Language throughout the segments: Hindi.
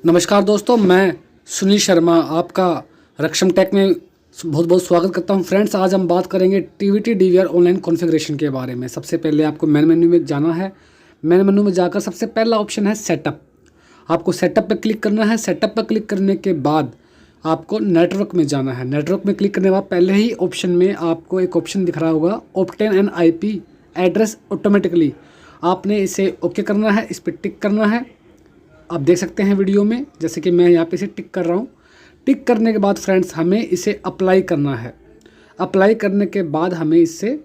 नमस्कार दोस्तों, मैं सुनील शर्मा आपका रक्षम टेक में बहुत बहुत स्वागत करता हूं। फ्रेंड्स, आज हम बात करेंगे टीवीटी डीवीआर ऑनलाइन कॉन्फ़िगरेशन के बारे में। सबसे पहले आपको मेन मेन्यू में जाना है। मेन मेन्यू में जाकर सबसे पहला ऑप्शन है सेटअप। आपको सेटअप पर क्लिक करना है। सेटअप पर क्लिक करने के बाद आपको नेटवर्क में जाना है। नेटवर्क में क्लिक करने के बाद पहले ही ऑप्शन में आपको एक ऑप्शन दिख रहा होगा, obtain an IP address automatically. आपने इसे ओके करना है, इस पर टिक करना है। आप देख सकते हैं वीडियो में, जैसे कि मैं यहाँ पे इसे टिक कर रहा हूँ। टिक करने के बाद फ्रेंड्स हमें इसे अप्लाई करना है। अप्लाई करने के बाद हमें इससे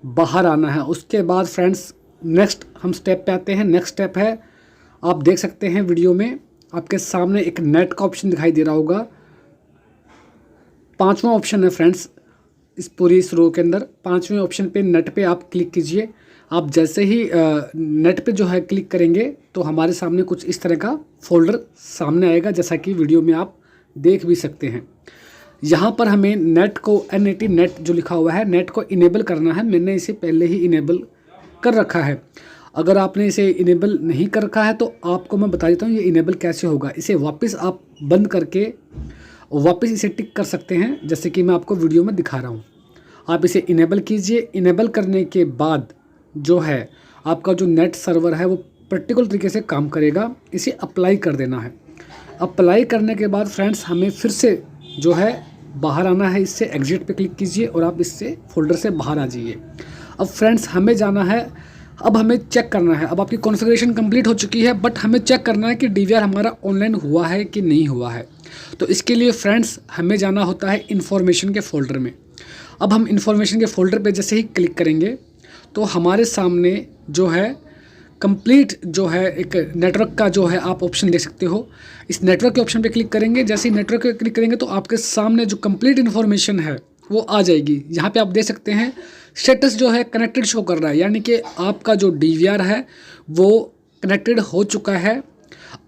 बाहर आना है। उसके बाद फ्रेंड्स नेक्स्ट हम स्टेप पे आते हैं। नेक्स्ट स्टेप है, आप देख सकते हैं वीडियो में आपके सामने एक नेट का ऑप्शन दिखाई दे रहा होगा। 5वां ऑप्शन है फ्रेंड्स इस रो के अंदर। 5वें ऑप्शन पे नेट पे आप क्लिक कीजिए। आप जैसे ही नेट पे जो है क्लिक करेंगे तो हमारे सामने कुछ इस तरह का फोल्डर सामने आएगा, जैसा कि वीडियो में आप देख भी सकते हैं। यहाँ पर हमें नेट को NAT नेट जो लिखा हुआ है, नेट को इनेबल करना है। मैंने इसे पहले ही इनेबल कर रखा है। अगर आपने इसे इनेबल नहीं कर रखा है तो आपको मैं बता देता हूँ ये इनेबल कैसे होगा। इसे वापस आप बंद करके वापस इसे टिक कर सकते हैं, जैसे कि मैं आपको वीडियो में दिखा रहा हूँ। आप इसे इनेबल कीजिए। इनेबल करने के बाद जो है आपका जो नेट सर्वर है वो पर्टिकुलर तरीके से काम करेगा। इसे अप्लाई कर देना है। अप्लाई करने के बाद फ्रेंड्स हमें फिर से जो है बाहर आना है। इससे एग्जिट पे क्लिक कीजिए और आप इससे फोल्डर से बाहर आ जाइए। अब फ्रेंड्स हमें जाना है, अब हमें चेक करना है। अब आपकी कॉन्फ़िगरेशन कंप्लीट हो चुकी है, बट हमें चेक करना है कि DVR हमारा ऑनलाइन हुआ है कि नहीं हुआ है। तो इसके लिए फ्रेंड्स हमें जाना होता है इन्फॉर्मेशन के फोल्डर में। अब हम इन्फॉर्मेशन के फोल्डर पे जैसे ही क्लिक करेंगे तो हमारे सामने जो है कंप्लीट जो है एक नेटवर्क का जो है आप ऑप्शन देख सकते हो। इस नेटवर्क के ऑप्शन पे क्लिक करेंगे। जैसे ही नेटवर्क पे क्लिक करेंगे तो आपके सामने जो कंप्लीट इन्फॉर्मेशन है वो आ जाएगी। यहाँ पे आप देख सकते हैं स्टेटस जो है कनेक्टेड शो कर रहा है, यानी कि आपका जो DVR है वो कनेक्टेड हो चुका है।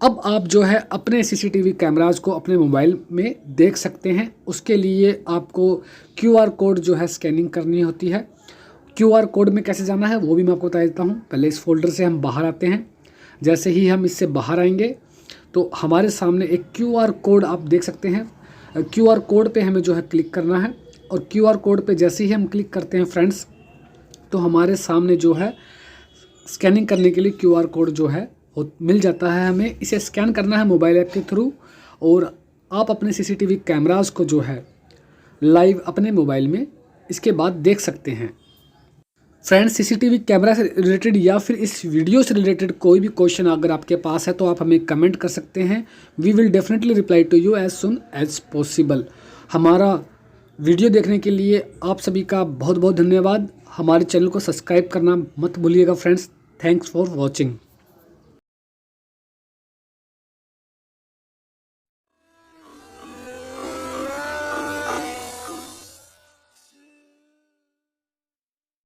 अब आप जो है अपने CCTV कैमराज को अपने मोबाइल में देख सकते हैं। उसके लिए आपको QR कोड जो है स्कैनिंग करनी होती है। QR कोड में कैसे जाना है वो भी मैं आपको बता देता हूँ। पहले इस फोल्डर से हम बाहर आते हैं। जैसे ही हम इससे बाहर आएंगे तो हमारे सामने एक QR कोड आप देख सकते हैं। QR कोड पे हमें जो है क्लिक करना है और QR कोड पे जैसे ही हम क्लिक करते हैं फ्रेंड्स तो हमारे सामने जो है स्कैनिंग करने के लिए QR कोड जो है वो मिल जाता है। हमें इसे स्कैन करना है मोबाइल ऐप के थ्रू और आप अपने CCTV कैमराज को जो है लाइव अपने मोबाइल में इसके बाद देख सकते हैं। फ्रेंड्स, CCTV कैमरा से रिलेटेड या फिर इस वीडियो से रिलेटेड कोई भी क्वेश्चन अगर आपके पास है तो आप हमें कमेंट कर सकते हैं। We will definitely reply to you as soon as possible. हमारा वीडियो देखने के लिए आप सभी का बहुत बहुत धन्यवाद। हमारे चैनल को सब्सक्राइब करना मत भूलिएगा फ्रेंड्स। Thanks for watching.